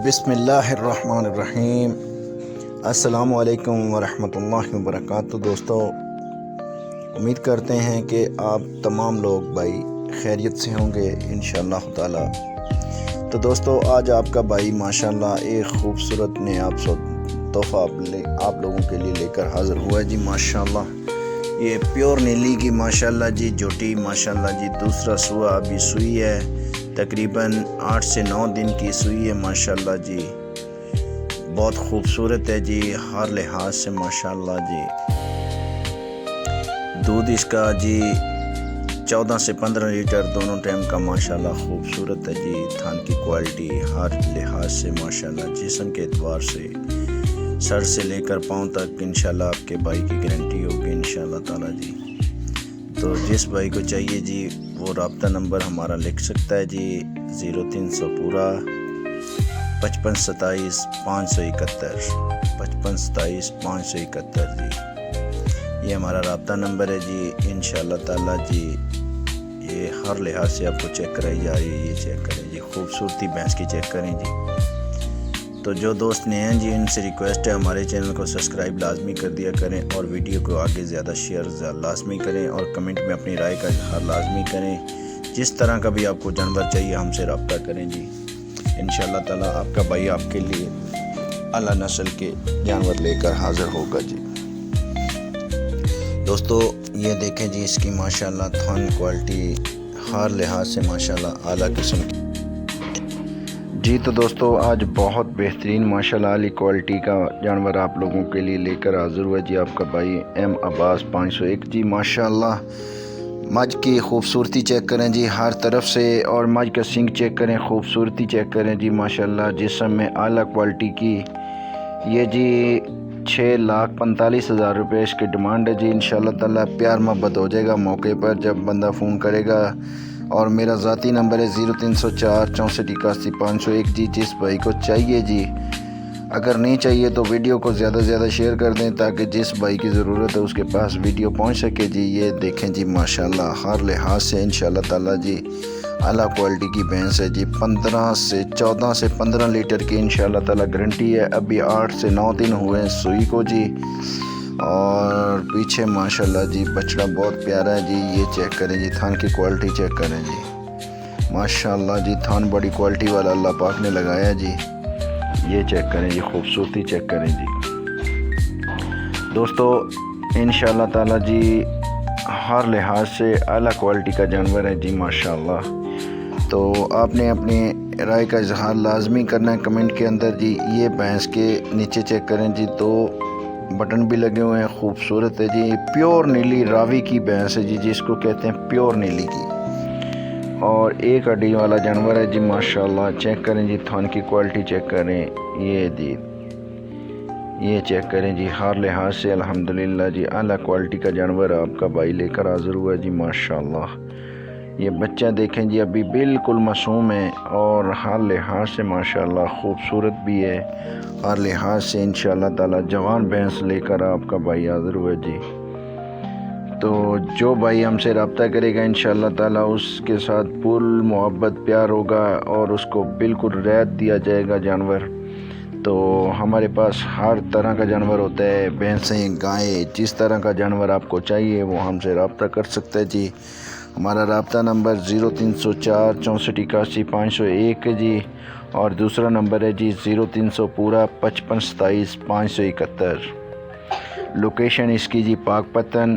بسم اللہ الرحمن الرحیم۔ السلام علیکم ورحمۃ اللہ وبرکاتہ۔ دوستو، امید کرتے ہیں کہ آپ تمام لوگ بھائی خیریت سے ہوں گے انشاءاللہ تعالی۔ تو دوستو، آج آپ کا بھائی ماشاءاللہ ایک خوبصورت نیاب تحفہ آپ لوگوں کے لیے لے کر حاضر ہوا ہے جی ماشاءاللہ۔ یہ پیور نیلی کی ماشاءاللہ جی جوٹی ماشاءاللہ جی دوسرا سوا ابھی سوئی ہے، تقریباً 8 سے 9 دن کی سوئی ہے ماشاءاللہ جی۔ بہت خوبصورت ہے جی ہر لحاظ سے ماشاءاللہ جی۔ دودھ اس کا جی 14 سے 15 لیٹر دونوں ٹائم کا ماشاءاللہ خوبصورت ہے جی۔ تھان کی کوالٹی ہر لحاظ سے ماشاءاللہ، جسم کے اعتبار سے سر سے لے کر پاؤں تک انشاءاللہ آپ کے بھائی کی گارنٹی ہوگی انشاءاللہ تعالی جی۔ تو جس بھائی کو چاہیے جی وہ رابطہ نمبر ہمارا لکھ سکتا ہے جی 0300 پورا 55 27 571 55 27 571 جی۔ یہ ہمارا رابطہ نمبر ہے جی انشاءاللہ تعالی جی۔ یہ ہر لحاظ سے آپ کو چیک کرائی جا رہی ہے، یہ چیک کریں جی، خوبصورتی بھینس کی چیک کریں جی۔ تو جو دوست نئے ہیں جی ان سے ریکویسٹ ہے ہمارے چینل کو سبسکرائب لازمی کر دیا کریں، اور ویڈیو کو آگے زیادہ شیئر لازمی کریں، اور کمنٹ میں اپنی رائے کا اظہار لازمی کریں۔ جس طرح کا بھی آپ کو جانور چاہیے ہم سے رابطہ کریں جی، انشاءاللہ تعالی آپ کا بھائی آپ کے لیے اعلیٰ نسل کے جانور لے کر حاضر ہوگا جی۔ دوستو یہ دیکھیں جی اس کی ماشاءاللہ تھن کوالٹی ہر لحاظ سے ماشاءاللہ اعلیٰ قسم کی جی۔ تو دوستو آج بہت بہترین ماشاءاللہ اعلی کوالٹی کا جانور آپ لوگوں کے لیے لے کر حاضر ہوا جی آپ کا بھائی ایم عباس 501 جی ماشاءاللہ۔ مجھ کی خوبصورتی چیک کریں جی ہر طرف سے، اور مجھ کا سنگ چیک کریں، خوبصورتی چیک کریں جی ماشاءاللہ، جسم میں اعلیٰ کوالٹی کی۔ یہ جی 6,45,000 روپے اس کی ڈیمانڈ ہے جی۔ انشاءاللہ تعالی پیار محبت ہو جائے گا موقع پر جب بندہ فون کرے گا، اور میرا ذاتی نمبر ہے 0304 64 81 501 جی۔ جس بھائی کو چاہیے جی، اگر نہیں چاہیے تو ویڈیو کو زیادہ سے زیادہ شیئر کر دیں تاکہ جس بھائی کی ضرورت ہے اس کے پاس ویڈیو پہنچ سکے جی۔ یہ دیکھیں جی ماشاءاللہ ہر لحاظ سے انشاءاللہ تعالی جی اعلیٰ کوالٹی کی بھینس ہے جی۔ 14 سے 15 لیٹر کی انشاءاللہ تعالی گارنٹی ہے۔ ابھی 8 سے 9 دن ہوئے ہیں سوئی کو جی، اور پیچھے ماشاءاللہ جی بچڑا بہت پیارا ہے جی۔ یہ چیک کریں جی تھان کی کوالٹی چیک کریں جی ماشاءاللہ جی۔ تھان بڑی کوالٹی والا اللہ پاک نے لگایا جی۔ یہ چیک کریں جی، خوبصورتی چیک کریں جی۔ دوستو انشاءاللہ تعالی جی ہر لحاظ سے اعلیٰ کوالٹی کا جانور ہے جی ماشاءاللہ۔ تو آپ نے اپنی رائے کا اظہار لازمی کرنا ہے کمنٹ کے اندر جی۔ یہ بھینس کے نیچے چیک کریں جی، 2 بٹن بھی لگے ہوئے ہیں، خوبصورت ہے جی۔ پیور نیلی راوی کی بھینس ہے جی، جس کو کہتے ہیں پیور نیلی کی، اور ایک ہڈی والا جانور ہے جی ماشاءاللہ۔ چیک کریں جی تھان کی کوالٹی چیک کریں، یہ جی یہ چیک کریں جی ہر لحاظ سے الحمدللہ جی اعلیٰ کوالٹی کا جانور آپ کا بھائی لے کر حاضر ہوا ہے جی ماشاءاللہ۔ یہ بچہ دیکھیں جی ابھی بالکل معصوم ہے، اور ہر لحاظ سے ماشاءاللہ خوبصورت بھی ہے، ہر لحاظ سے انشاءاللہ تعالی جوان بھینس لے کر آپ کا بھائی حاضر ہوا ہے جی۔ تو جو بھائی ہم سے رابطہ کرے گا انشاءاللہ تعالی اس کے ساتھ پور محبت پیار ہوگا، اور اس کو بالکل رعایت دیا جائے گا جانور۔ تو ہمارے پاس ہر طرح کا جانور ہوتا ہے، بھینسیں گائیں، جس طرح کا جانور آپ کو چاہیے وہ ہم سے رابطہ کر سکتا ہے جی۔ ہمارا رابطہ نمبر 0304 64 81 501 جی، اور دوسرا نمبر ہے جی 0300 پورا 55 27 571۔ لوکیشن اس کی جی پاک پتن